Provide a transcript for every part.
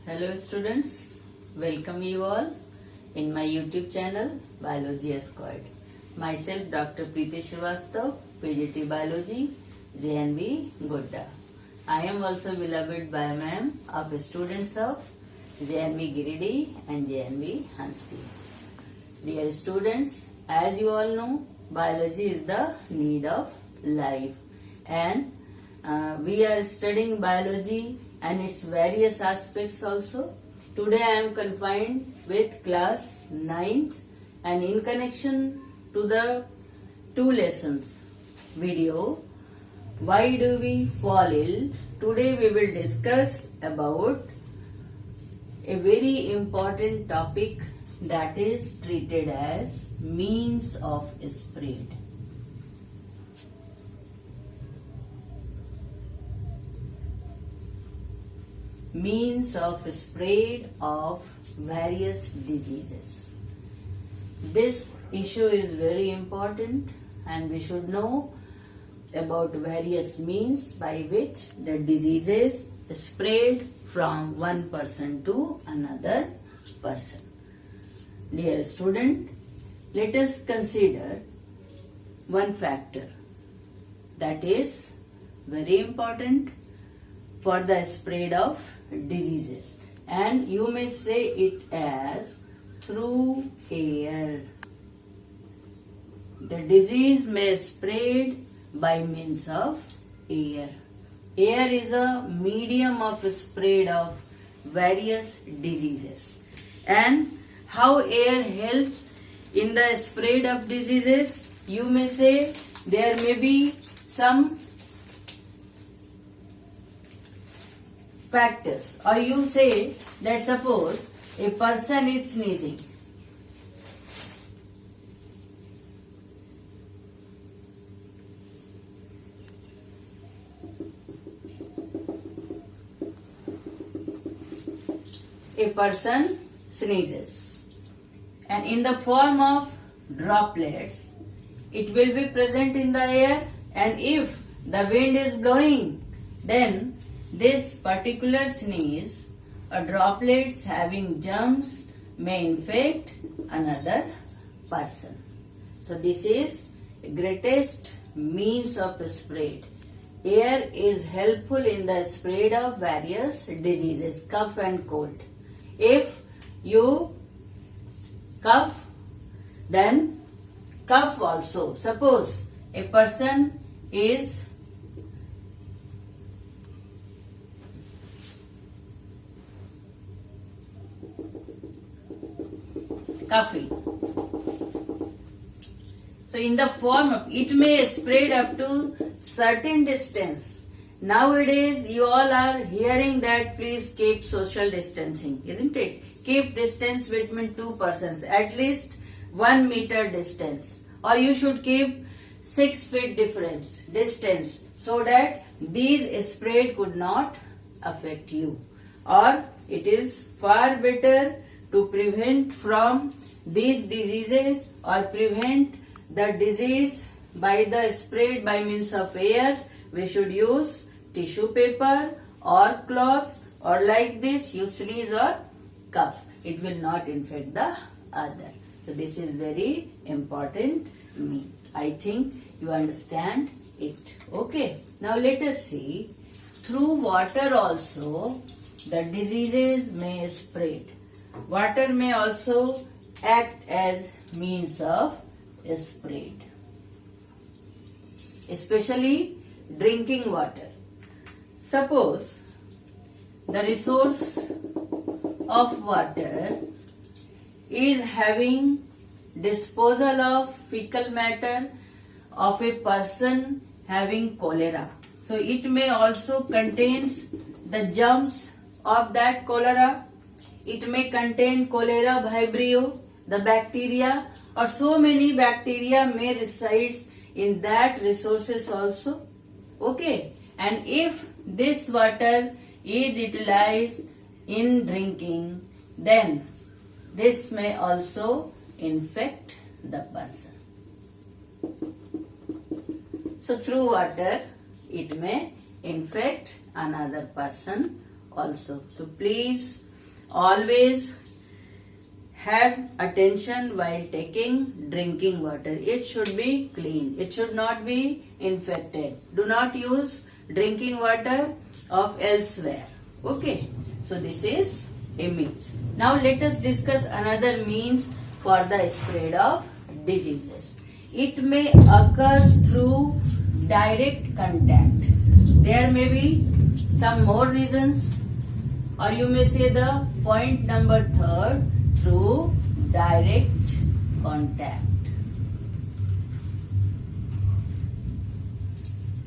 Hello students, welcome you all in my YouTube channel Biology Squad. Myself Dr. Preeti Srivastav, PGT Biology, JNB Godda. I am also beloved by ma'am of students of JNB Giridih and JNB Hansti. Dear students, as you all know, biology is the need of life and we are studying biology and its various aspects also. Today I am confined with class 9th and in connection to the 2 lessons video, why do we fall ill? Today we will discuss about a very important topic that is treated as means of spread. Means of spread of various diseases. This issue is very important and we should know about various means by which the diseases spread from one person to another person. Dear student, let us consider one factor that is very important for the spread of diseases, and you may say it as through air. The disease may spread by means of air. Air is a medium of spread of various diseases. And how air helps in the spread of diseases? You may say there may be some factors, or you say that suppose a person is sneezing. A person sneezes and in the form of droplets it will be present in the air, and if the wind is blowing then this particular sneeze or droplets having germs may infect another person. So this is the greatest means of spread. Air is helpful in the spread of various diseases, cough and cold. If you cough, then cough also. Suppose a person is coughing. So in the form of, it may spread up to certain distance. Nowadays you all are hearing that please keep social distancing, isn't it? Keep distance between 2 persons, at least 1 meter distance, or you should keep 6 feet distance so that these spread could not affect you. Or it is far better to prevent from these diseases or prevent the disease by the spread by means of airs. We should use tissue paper or cloths, or like this you sneeze or cough. It will not infect the other. So this is very important me. I think you understand it. Okay. Now let us see, through water also the diseases may spread. Water may also act as means of spread, especially drinking water. Suppose the resource of water is having disposal of fecal matter of a person having cholera. So it may also contains the germs of that cholera. It may contain cholera vibrio, the bacteria, or so many bacteria may reside in that resources also. Okay. And if this water is utilized in drinking, then this may also infect the person. So through water it may infect another person also. So please always have attention while drinking water. It should be clean. It should not be infected. Do not use drinking water of elsewhere. Okay. So this is a means. Now let us discuss another means for the spread of diseases. It may occur through direct contact. There may be some more reasons, or you may say the point number 3, through direct contact.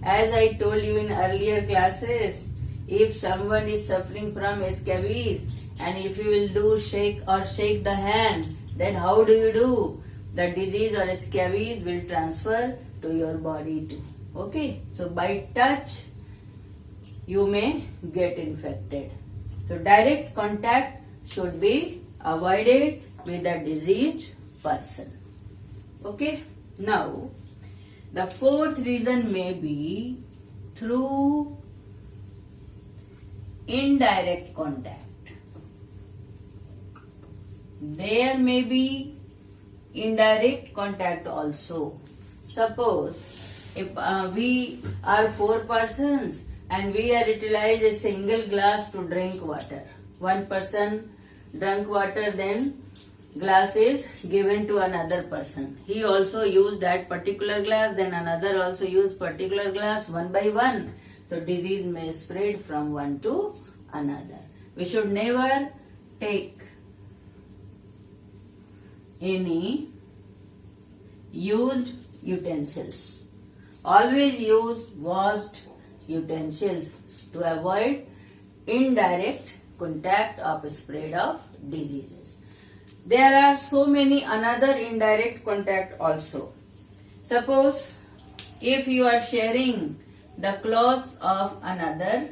As I told you in earlier classes, if someone is suffering from scabies and if you will do shake the hand, then how do you do? The disease or scabies will transfer to your body too. Okay, so by touch you may get infected. So direct contact should be avoided with a diseased person. Okay, now the 4th reason may be through indirect contact. There may be indirect contact also. Suppose if we are 4 persons and we are utilized a single glass to drink water. One person drank water, then glass is given to another person. He also used that particular glass, then another also used particular glass, one by one. So disease may spread from one to another. We should never take any used utensils. Always use washed utensils to avoid indirect contact of spread of diseases. There are so many another indirect contact also. Suppose if you are sharing the clothes of another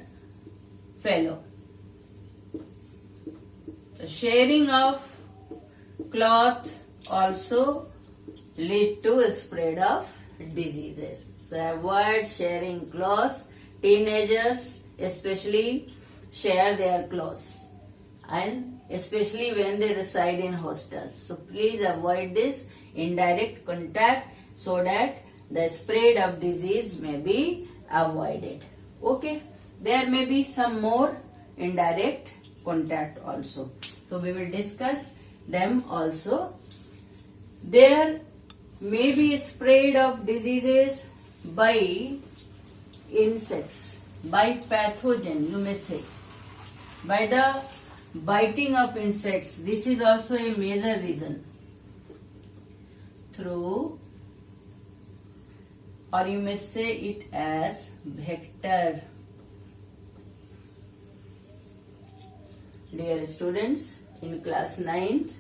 fellow. The sharing of cloth also lead to spread of diseases. So avoid sharing clothes. Teenagers especially share their clothes, and especially when they reside in hostels. So please avoid this indirect contact so that the spread of disease may be avoided. Okay, there may be some more indirect contact also. So we will discuss them also. There may be spread of diseases by insects, by pathogen, you may say, by the biting of insects. This is also a major reason. Through, or you may say it as vector. Dear students, in class 9th,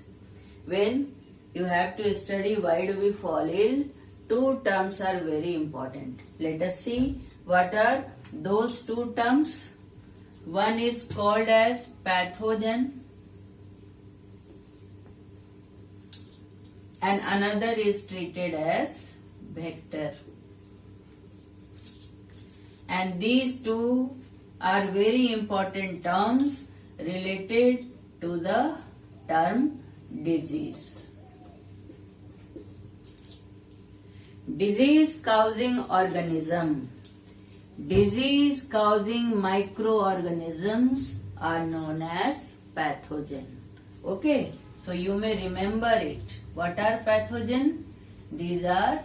when you have to study why do we fall ill, 2 terms are very important. Let us see what are those 2 terms. One is called as pathogen and another is treated as vector. And these 2 are very important terms related to the term disease. Disease causing organism. Disease causing microorganisms are known as pathogen. Okay, so you may remember it. What are pathogen? These are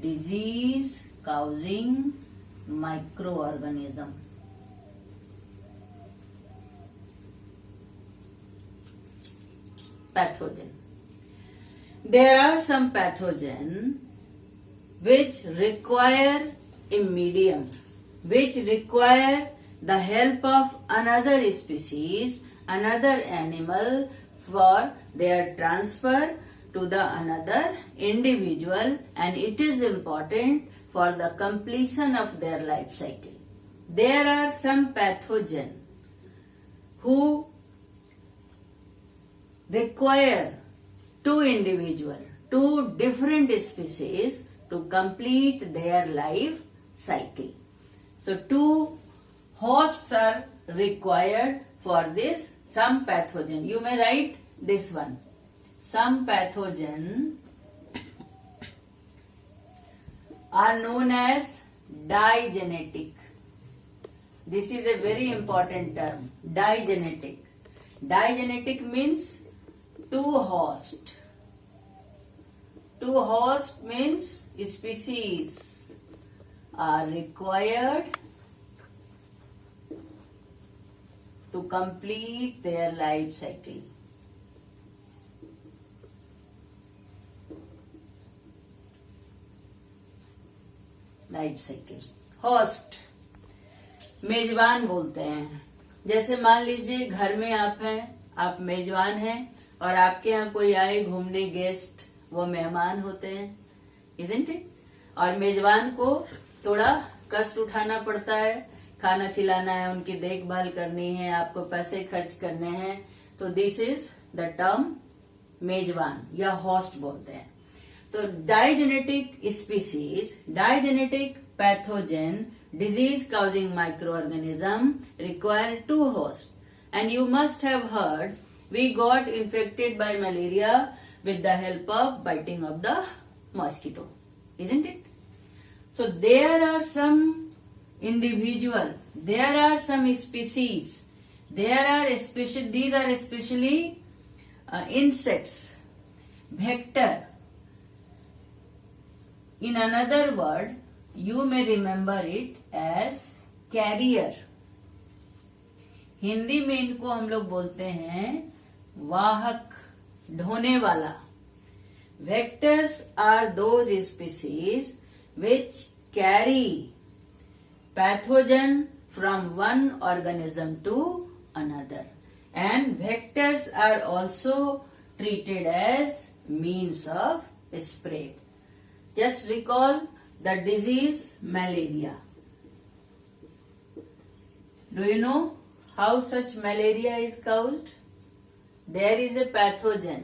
disease causing microorganism. Pathogen. There are some pathogen which require a medium, which require the help of another species, another animal for their transfer to the another individual, and it is important for the completion of their life cycle. There are some pathogen who require 2 individuals, 2 different species to complete their life cycle. So 2 hosts are required for this Some pathogen. You may write this one. Some pathogen are known as digenetic. This is a very important term. Digenetic. Digenetic means two host. Two host means species are required to complete their life cycle. Life cycle. Host मेजबान बोलते हैं. जैसे मान लीजिए घर में आप हैं, आप मेजबान हैं और आपके यहाँ कोई आए घूमने गेस्ट, वो मेहमान होते हैं, इजंट इट. और मेजबान को थोड़ा कष्ट उठाना पड़ता है, खाना खिलाना है, उनकी देखभाल करनी है, आपको पैसे खर्च करने हैं. तो दिस इज द टर्म मेजबान या होस्ट बोलते हैं. तो digenetic species, digenetic pathogen, disease causing microorganism require two hosts. And you must have heard we got infected by malaria with the help of biting of the mosquito, isn't it? So there are some individual, there are some species, there are especially, these are especially insects, vector. In another word, you may remember it as carrier. Hindi में इनको हम लोग बोलते हैं वाहक, ढोने वाला. Vectors are those species which carry pathogen from one organism to another. And vectors are also treated as means of spread. Just recall the disease malaria. Do you know how such malaria is caused? There is a pathogen,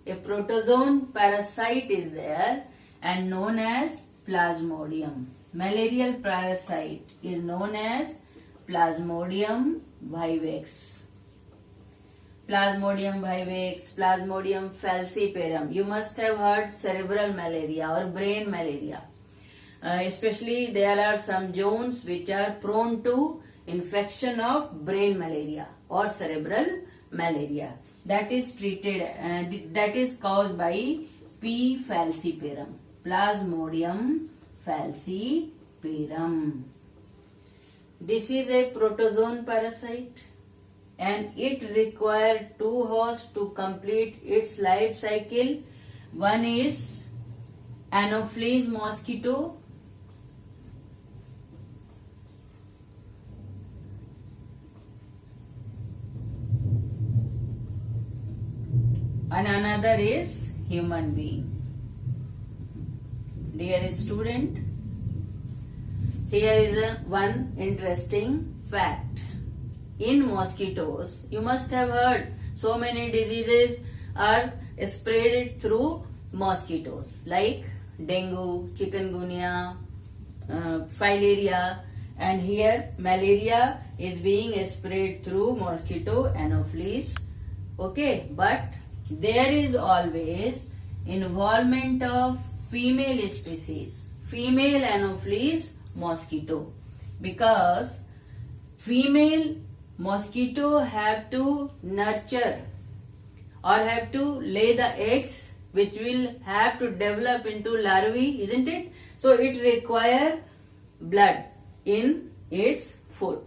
a protozoan parasite is there and known as Plasmodium. Malarial parasite is known as Plasmodium vivax. Plasmodium vivax, Plasmodium falciparum. You must have heard cerebral malaria or brain malaria. Especially there are some zones which are prone to infection of brain malaria or cerebral malaria. That is treated, that is caused by P. falciparum, Plasmodium falciparum. This is a protozoan parasite and it requires two hosts to complete its life cycle. One is Anopheles mosquito, and another is human being. Dear student, here is one interesting fact. In mosquitoes, you must have heard so many diseases are spread through mosquitoes like dengue, chikungunya, filaria, and here malaria is being spread through mosquito Anopheles. Okay, but there is always involvement of female species, female Anopheles mosquito, because female mosquito have to nurture or have to lay the eggs which will have to develop into larvae, isn't it? So it requires blood in its food,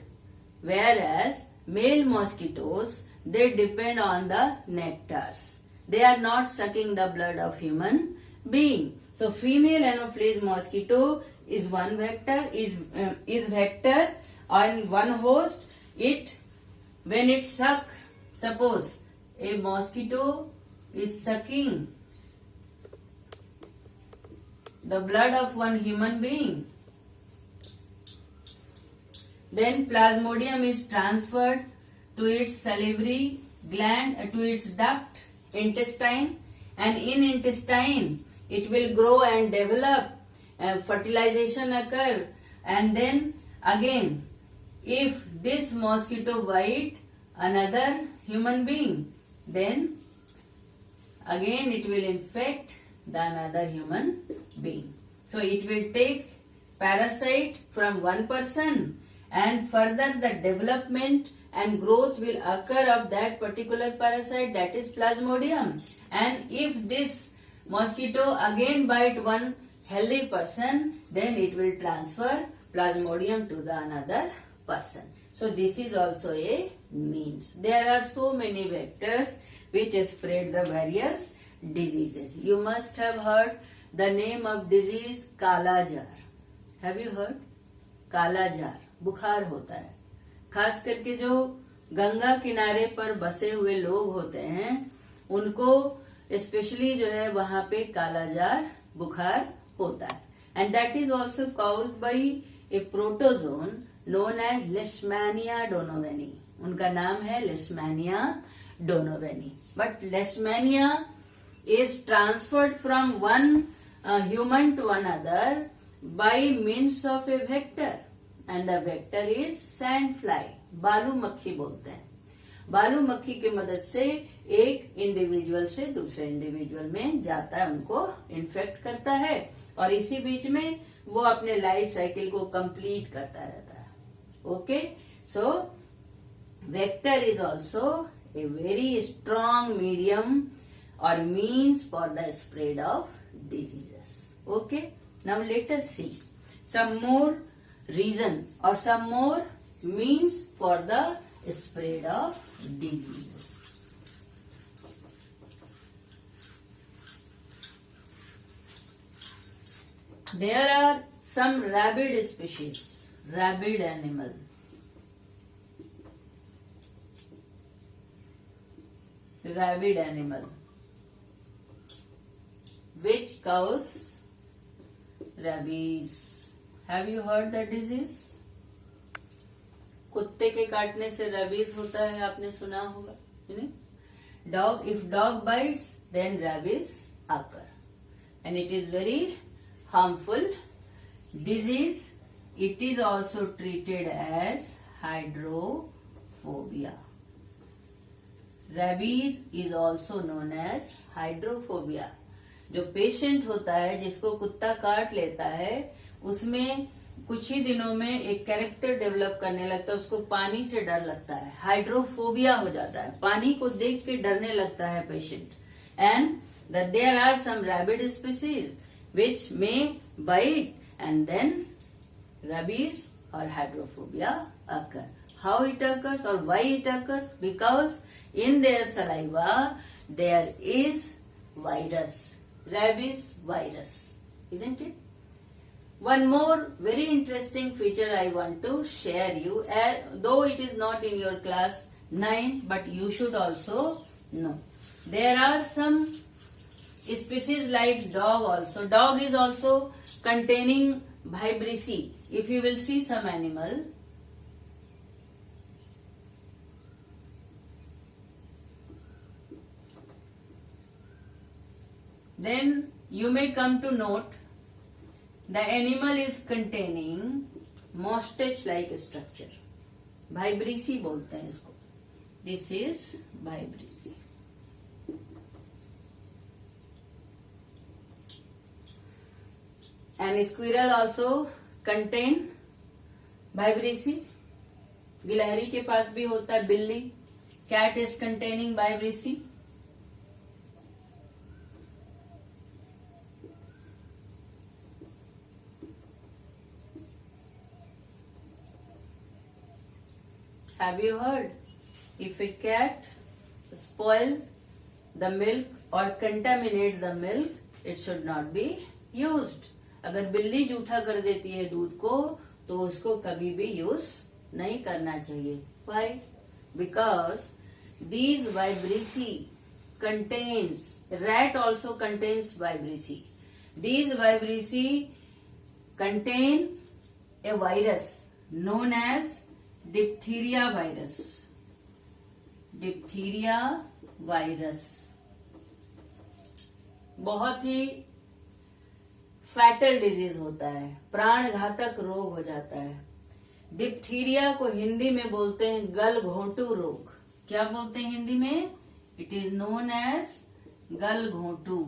whereas male mosquitoes, they depend on the nectars. They are not sucking the blood of human being. So female Anopheles mosquito is one vector, is vector on one host. It, when it suck, suppose a mosquito is sucking the blood of one human being, then Plasmodium is transferred to its salivary gland, to its duct, intestine, and in intestine it will grow and develop, fertilization occur, and then again if this mosquito bite another human being, then again it will infect the another human being. So it will take parasite from one person, and further the development and growth will occur of that particular parasite, that is plasmodium. And if this mosquito again bite one healthy person, then it will transfer plasmodium to the another person. So this is also a means. There are so many vectors which spread the various diseases. You must have heard the name of disease काला jar. Have you heard? काला jar बुखार होता है. खास करके जो गंगा किनारे पर बसे हुए लोग होते हैं उनको स्पेशली जो है वहां पे काला जार बुखार होता है. And that is also caused by a protozoan known as Leishmania donovani. उनका नाम है Leishmania donovani. But Leishmania is transferred from one human to another by means of a vector, and the vector is sand fly. बालू मक्खी बोलते हैं. बालू मक्खी की मदद से एक इंडिविजुअल से दूसरे इंडिविजुअल में जाता है, उनको इन्फेक्ट करता है, और इसी बीच में वो अपने लाइफ साइकिल को कंप्लीट करता रहता है. Okay, so vector is also a very strong medium और means for the spread of diseases. Okay, now let us see some more reason or some more means for the spread of diseases. There are some rabid species, rabid animal. Rabid animal which cause rabies. Have you heard the disease? कुत्ते के काटने से rabies होता है, आपने सुना होगा. Dog, if dog bites, then rabies occur, and it is very harmful disease. It is also treated as hydrophobia. Rabies is also known as hydrophobia. जो पेशेंट होता है जिसको कुत्ता काट लेता है उसमें कुछ ही दिनों में एक कैरेक्टर डेवलप करने लगता है, उसको पानी से डर लगता है, हाइड्रोफोबिया हो जाता है, पानी को देख के डरने लगता है patient. And there are some rabid species which may bite and then rabies or hydrophobia occur. How it occurs or why it occurs? Because in their saliva there is virus, rabies virus, isn't it? One more very interesting feature I want to share you, though it is not in your class 9, but you should also know. There are some species like dog also. Dog is also containing vibrissae. If you will see some animal, then you may come to note the animal is containing mustache-like structure. Vibrissae बोलते हैं इसको. This is vibrissae. And squirrel also contain vibrissae. गिलहरी के पास भी होता है. बिल्ली, cat is containing vibrissae. Have you heard? If a cat spoil the milk or contaminate the milk, it should not be used. अगर बिल्ली जूठा कर देती है दूध को तो उसको कभी भी यूज नहीं करना चाहिए. Why? Because these vibrissae contains, rat also contains vibrissae. These vibrissae contain a virus known as diphtheria virus. Diphtheria virus बहुत ही फैटल डिजीज होता है, प्राण घातक रोग हो जाता है. डिप्थीरिया को हिंदी में बोलते हैं गलघोंटू रोग. क्या बोलते हैं हिंदी में? इट इज नोन एज गलघोंटू।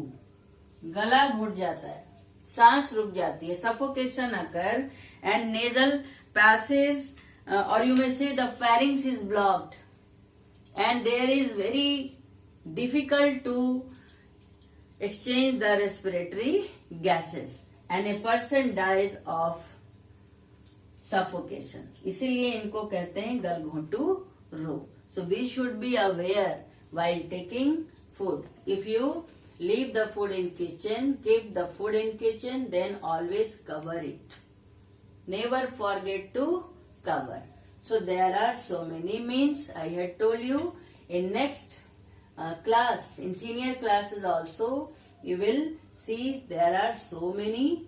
गला घुट जाता है, सांस रुक जाती है, suffocation occur and nasal passage or you may say the pharynx is blocked and there is very difficult to exchange the respiratory gases and a person dies of suffocation. इसीलिए इनको कहते हैं गलघोंटू रोग. So we should be aware while taking food. If you leave the food in kitchen, keep the food in kitchen, then always cover it. Never forget to cover. So there are so many means. I had told you in next class, in senior classes also, you will see there are so many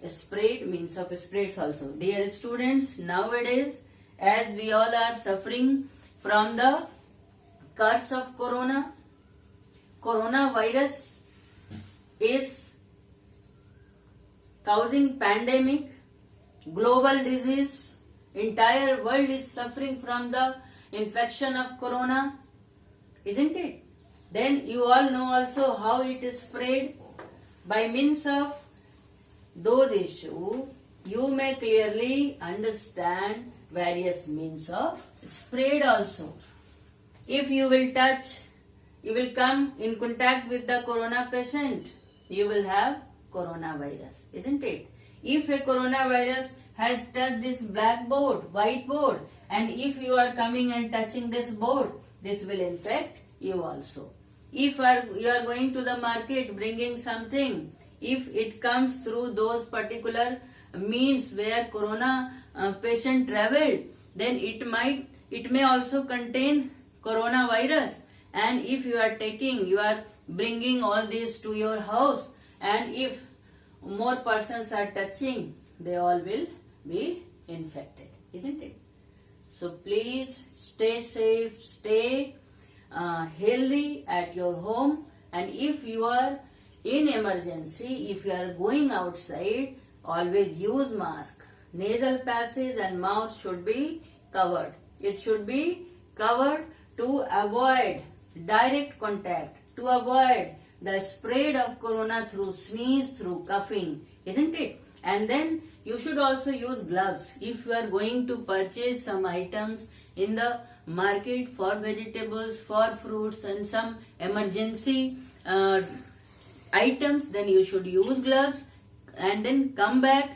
sprayed means of sprays also. Dear students, nowadays as we all are suffering from the curse of coronavirus is causing pandemic, global disease. Entire world is suffering from the infection of corona, isn't it? Then you all know also how it is spread. By means of those issues, you may clearly understand various means of spread also. If you will touch, you will come in contact with the corona patient, you will have coronavirus, isn't it? If a coronavirus has touched this blackboard, whiteboard, and if you are coming and touching this board, this will infect you also. If you are going to the market bringing something, if it comes through those particular means where corona patient traveled, then it may also contain coronavirus. And if you are bringing all these to your house, and if more persons are touching, they all will be infected, isn't it? So please stay safe, stay healthy at your home, and if you are in emergency, if you are going outside, always use mask. Nasal passage and mouth should be covered. It should be covered to avoid direct contact, to avoid the spread of corona through sneeze, through coughing, isn't it? And then you should also use gloves. If you are going to purchase some items in the market for vegetables, for fruits and some emergency items, then you should use gloves and then come back,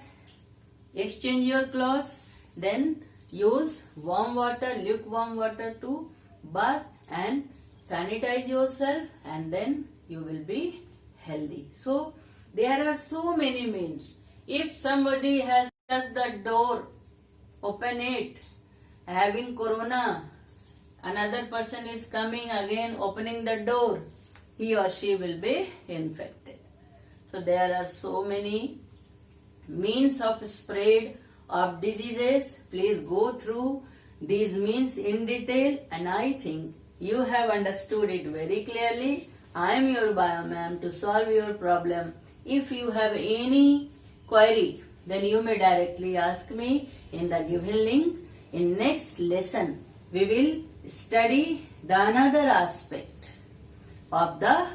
exchange your clothes, then use warm water, lukewarm water to bath and sanitize yourself, and then you will be healthy. So there are so many means. If somebody has touched the door, open it, having corona, another person is coming again, opening the door, he or she will be infected. So there are so many means of spread of diseases. Please go through these means in detail, and I think you have understood it very clearly. I am your bio ma'am to solve your problem. If you have any query, then you may directly ask me in the given link. In next lesson, we will study the another aspect of the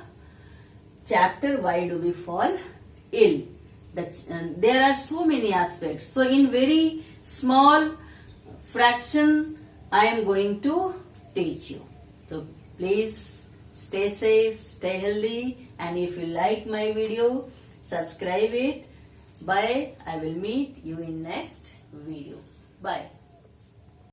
chapter Why Do We Fall Ill. There are so many aspects. So in very small fraction, I am going to teach you. So please stay safe, stay healthy, and if you like my video, subscribe it. Bye. I will meet you in next video. Bye.